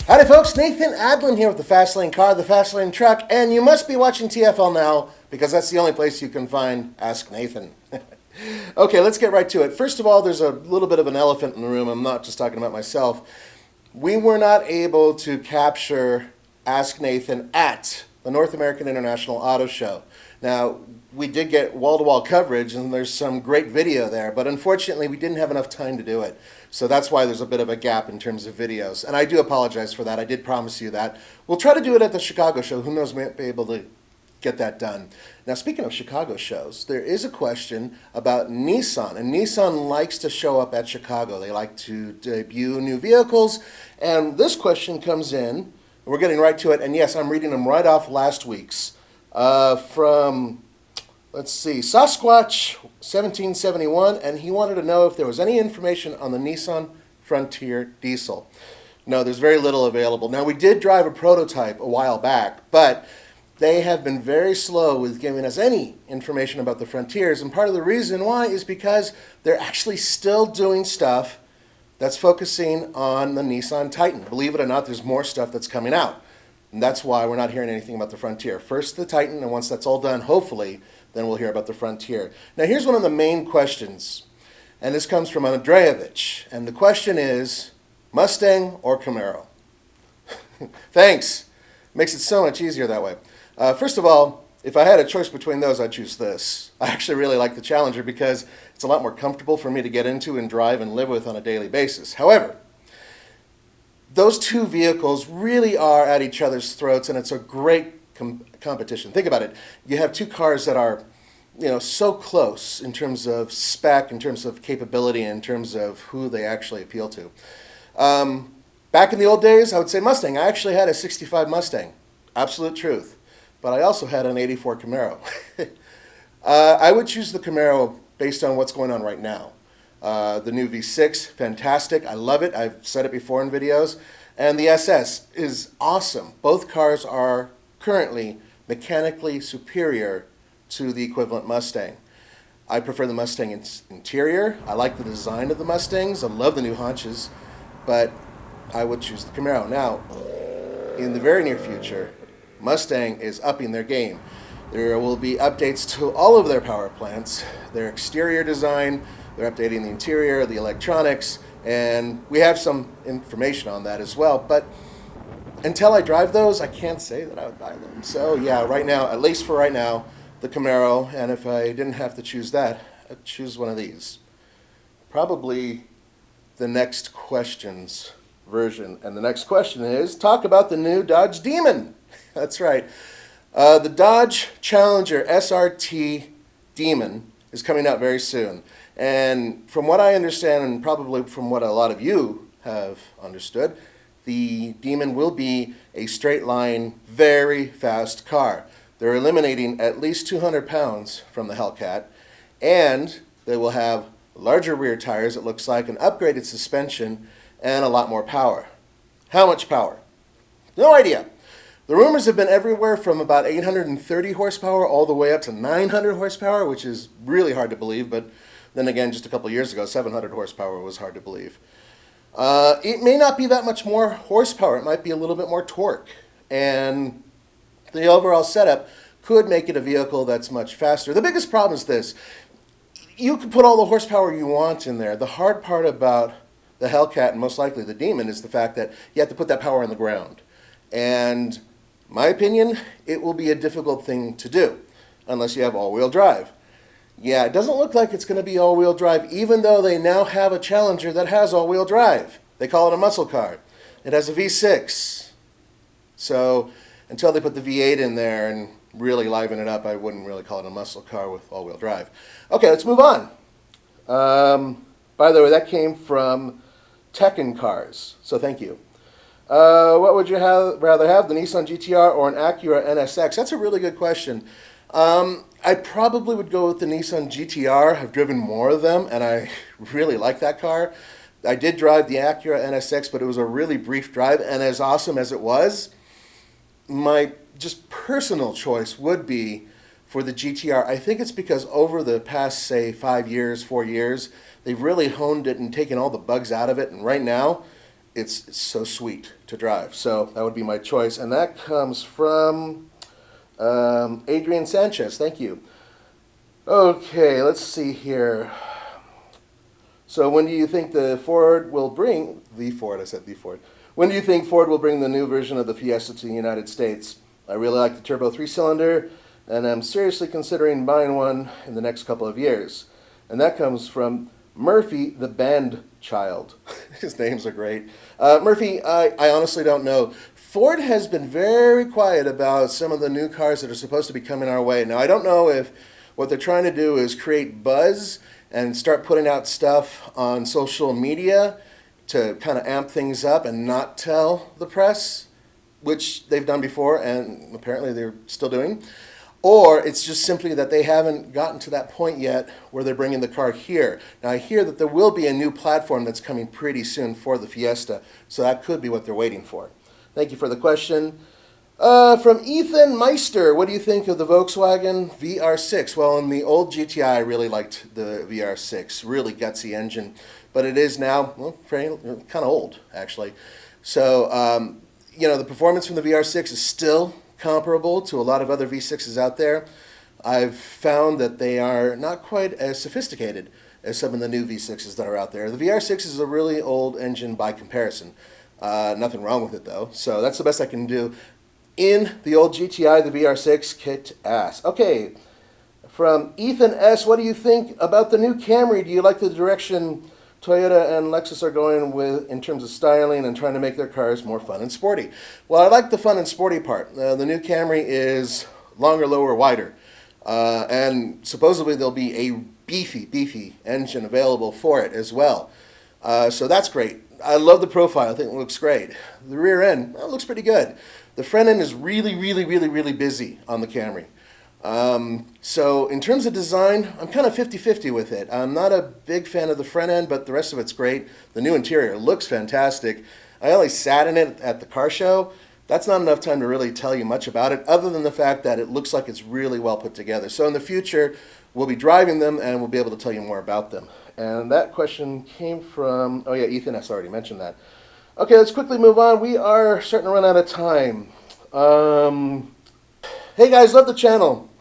Howdy folks, Nathan Adlin here with the Fast Lane Car, the Fast Lane Truck, and you must be watching TFL now because that's the only place you can find Ask Nathan. Okay, let's get right to it. First of all, there's a little bit of an elephant in the room. I'm not just talking about myself. We were not able to capture Ask Nathan at the North American International Auto Show. Now, we did get wall-to-wall coverage, and there's some great video there, but unfortunately, we didn't have enough time to do it. So that's why there's a bit of a gap in terms of videos. And I do apologize for that. I did promise you that. We'll try to do it at the Chicago show. Who knows, we might be able to get that done. Now, speaking of Chicago shows, there is a question about Nissan. And Nissan likes to show up at Chicago. They like to debut new vehicles. And this question comes in. We're getting right to it. And yes, I'm reading them right off last week's. From, let's see, Sasquatch 1771, and he wanted to know if there was any information on the Nissan Frontier diesel. No, there's very little available. Now, we did drive a prototype a while back, but they have been very slow with giving us any information about the Frontiers, and part of the reason why is because they're actually still doing stuff that's focusing on the Nissan Titan. Believe it or not, there's more stuff that's coming out. And that's why we're not hearing anything about the Frontier. First the Titan, and once that's all done, hopefully, then we'll hear about the Frontier. Now here's one of the main questions, and this comes from Andreevich. And the question is, Mustang or Camaro? Thanks. Makes it so much easier that way. First of all, if I had a choice between those, I'd choose this. I actually really like the Challenger because it's a lot more comfortable for me to get into and drive and live with on a daily basis. However, those two vehicles really are at each other's throats, and it's a great competition. Think about it. You have two cars that are, so close in terms of spec, in terms of capability, in terms of who they actually appeal to. Back in the old days, I would say Mustang. I actually had a 65 Mustang. Absolute truth. But I also had an 84 Camaro. I would choose the Camaro based on what's going on right now. The new V6, fantastic. I love it. I've said it before in videos. And the SS is awesome. Both cars are currently mechanically superior to the equivalent Mustang. I prefer the Mustang interior. I like the design of the Mustangs. I love the new haunches. But I would choose the Camaro. Now, in the very near future, Mustang is upping their game. There will be updates to all of their power plants, their exterior design. They're updating the interior, the electronics, and we have some information on that as well. But until I drive those, I can't say that I would buy them. So yeah, right now, at least for right now, the Camaro, and if I didn't have to choose that, I'd choose one of these. Probably the next question's version. And the next question is, talk about the new Dodge Demon. That's right. The Dodge Challenger SRT Demon is coming out very soon. And from what I understand, and probably from what a lot of you have understood, the Demon will be a straight line, very fast car. They're eliminating at least 200 pounds from the Hellcat, and they will have larger rear tires, it looks like, an upgraded suspension, and a lot more power. How much power? No idea. The rumors have been everywhere from about 830 horsepower all the way up to 900 horsepower, which is really hard to believe, but then again, just a couple years ago, 700 horsepower was hard to believe. It may not be that much more horsepower. It might be a little bit more torque. And the overall setup could make it a vehicle that's much faster. The biggest problem is this. You can put all the horsepower you want in there. The hard part about the Hellcat, and most likely the Demon, is the fact that you have to put that power on the ground. And my opinion, it will be a difficult thing to do unless you have all-wheel drive. Yeah, it doesn't look like it's going to be all-wheel drive, even though they now have a Challenger that has all-wheel drive. They call it a muscle car. It has a V6. So until they put the V8 in there and really liven it up, I wouldn't really call it a muscle car with all-wheel drive. Okay, let's move on. By the way, that came from Tekken Cars, so thank you. What would you rather have, the Nissan GTR or an Acura NSX? That's a really good question. I probably would go with the Nissan GTR. I've driven more of them, and I really like that car. I did drive the Acura NSX, but it was a really brief drive, and as awesome as it was, my just personal choice would be for the GTR. I think it's because over the past, say, 5 years, 4 years, they've really honed it and taken all the bugs out of it, and right now, it's so sweet to drive. So that would be my choice. And that comes from Adrian Sanchez. Thank you. Okay, let's see here. So when do you think the Ford will bring, the Ford, I said the Ford. When do you think Ford will bring the new version of the Fiesta to the United States? I really like the turbo 3-cylinder, and I'm seriously considering buying one in the next couple of years. And that comes from Murphy, the band child. His names are great. Murphy, I honestly don't know. Ford has been very quiet about some of the new cars that are supposed to be coming our way. Now, I don't know if what they're trying to do is create buzz and start putting out stuff on social media to kind of amp things up and not tell the press, which they've done before and apparently they're still doing. Or it's just simply that they haven't gotten to that point yet where they're bringing the car here. Now, I hear that there will be a new platform that's coming pretty soon for the Fiesta, so that could be what they're waiting for. Thank you for the question. From Ethan Meister, what do you think of the Volkswagen VR6? Well, in the old GTI, I really liked the VR6, really gutsy engine, but it is now, well, kind of old, actually. So, the performance from the VR6 is still comparable to a lot of other V6s out there. I've found that they are not quite as sophisticated as some of the new V6s that are out there. The VR6 is a really old engine by comparison. Nothing wrong with it, though, so that's the best I can do. In the old GTI, the VR6 kicked ass. Okay, from Ethan S., what do you think about the new Camry? Do you like the direction Toyota and Lexus are going with in terms of styling and trying to make their cars more fun and sporty? Well, I like the fun and sporty part. The new Camry is longer, lower, wider. And supposedly there'll be a beefy engine available for it as well. So that's great. I love the profile. I think it looks great. The rear end, well, it looks pretty good. The front end is really busy on the Camry. So in terms of design, I'm kind of 50-50 with it. I'm not a big fan of the front end, but the rest of it's great. The new interior looks fantastic. I only sat in it at the car show. That's not enough time to really tell you much about it, other than the fact that it looks like it's really well put together. So in the future, we'll be driving them and we'll be able to tell you more about them. And that question came from, oh yeah, Ethan S. already mentioned that. Okay, let's quickly move on. We are starting to run out of time. Hey guys, love the channel.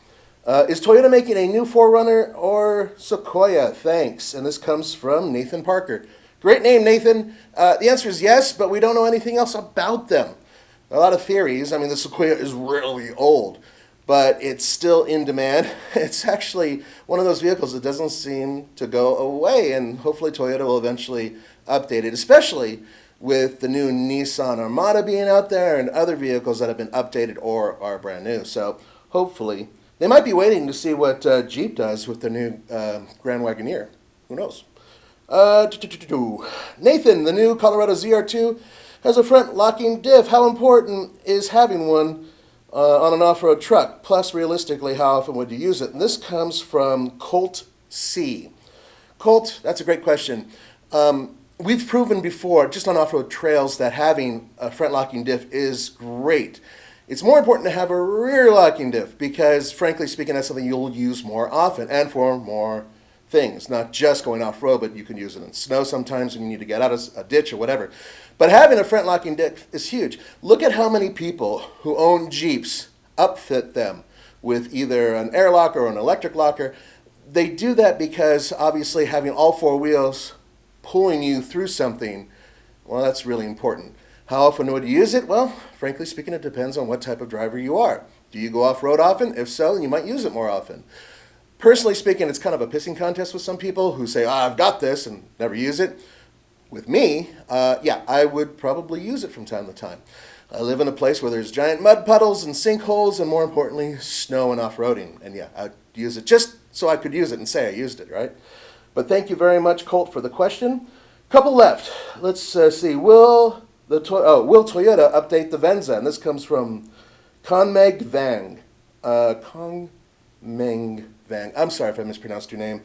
Is Toyota making a new 4Runner or Sequoia? Thanks. And this comes from Nathan Parker. Great name, Nathan. The answer is yes, but we don't know anything else about them. A lot of theories. I mean, the Sequoia is really old, but it's still in demand. It's actually one of those vehicles that doesn't seem to go away, and hopefully Toyota will eventually update it, especially with the new Nissan Armada being out there and other vehicles that have been updated or are brand new. So hopefully, they might be waiting to see what Jeep does with the new Grand Wagoneer. Who knows? Nathan, the new Colorado ZR2 has a front locking diff. How important is having one on an off-road truck? Plus, realistically, how often would you use it? And this comes from Colt C. Colt, that's a great question. We've proven before, just on off-road trails, that having a front locking diff is great. It's more important to have a rear locking diff because, frankly speaking, that's something you'll use more often and for more things. Not just going off-road, but you can use it in snow sometimes when you need to get out of a ditch or whatever. But having a front locking diff is huge. Look at how many people who own Jeeps upfit them with either an air lock or an electric locker. They do that because, obviously, having all four wheels pulling you through something, well, that's really important. How often would you use it? Well, frankly speaking, it depends on what type of driver you are. Do you go off-road often? If so, then you might use it more often. Personally speaking, it's kind of a pissing contest with some people who say, I've got this, and never use it. With me, yeah, I would probably use it from time to time. I live in a place where there's giant mud puddles and sinkholes, and more importantly, snow and off-roading. And yeah, I'd use it just so I could use it and say I used it, right? But thank you very much, Colt, for the question. Couple left. Let's see. Will Toyota update the Venza? And this comes from Konmeg Vang. Konmeng Vang. I'm sorry if I mispronounced your name.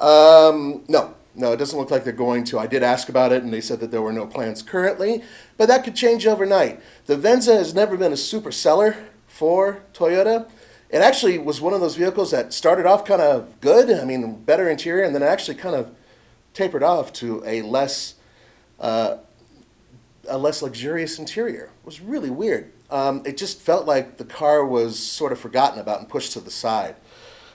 No, it doesn't look like they're going to. I did ask about it, and they said that there were no plans currently, but that could change overnight. The Venza has never been a super seller for Toyota. It actually was one of those vehicles that started off kind of good, I mean, better interior, and then actually kind of tapered off to a less a less luxurious interior. It was really weird. It just felt like the car was sort of forgotten about and pushed to the side.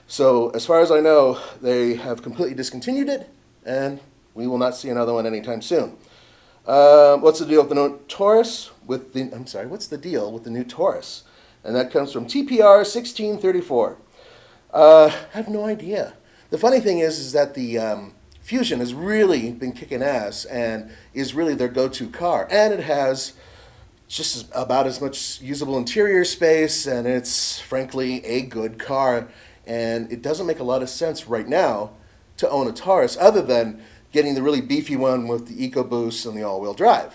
So as far as I know, they have completely discontinued it, and we will not see another one anytime soon. What's the deal with the new Taurus? What's the deal with the new Taurus? And that comes from TPR 1634. I have no idea. The funny thing is that the Fusion has really been kicking ass and is really their go-to car. And it has just about as much usable interior space, and it's frankly a good car. And it doesn't make a lot of sense right now to own a Taurus other than getting the really beefy one with the EcoBoost and the all-wheel drive.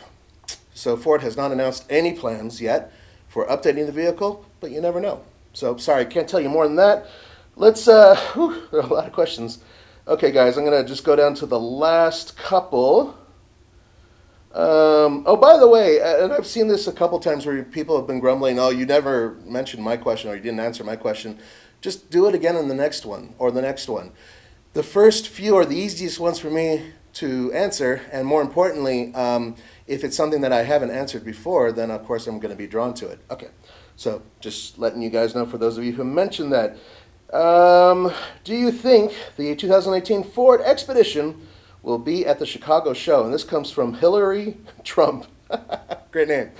So Ford has not announced any plans yet for updating the vehicle, but you never know. So sorry, I can't tell you more than that. Let's, there are a lot of questions. Okay, guys, I'm going to just go down to the last couple. Oh, by the way, and I've seen this a couple times where people have been grumbling, oh, you never mentioned my question or you didn't answer my question. Just do it again in the next one or the next one. The first few are the easiest ones for me to answer, and more importantly, if it's something that I haven't answered before, then of course I'm going to be drawn to it. Okay, so just letting you guys know for those of you who mentioned that. Do you think the 2018 Ford Expedition will be at the Chicago show? And this comes from Hillary Trump. Great name.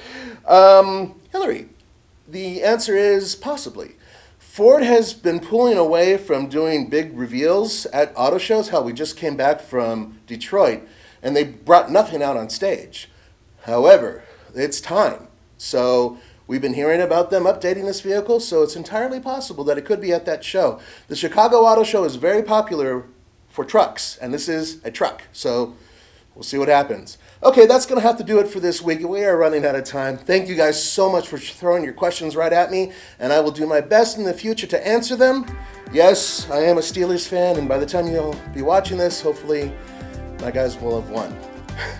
Hillary, the answer is possibly. Ford has been pulling away from doing big reveals at auto shows. Hell, we just came back from Detroit, and they brought nothing out on stage. However, it's time. So we've been hearing about them updating this vehicle, so it's entirely possible that it could be at that show. The Chicago Auto Show is very popular for trucks, and this is a truck, so we'll see what happens. Okay, that's going to have to do it for this week. We are running out of time. Thank you guys so much for throwing your questions right at me, and I will do my best in the future to answer them. Yes, I am a Steelers fan, and by the time you'll be watching this, hopefully my guys will have won.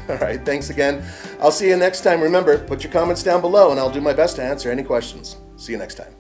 All right, thanks again. I'll see you next time. Remember, put your comments down below, and I'll do my best to answer any questions. See you next time.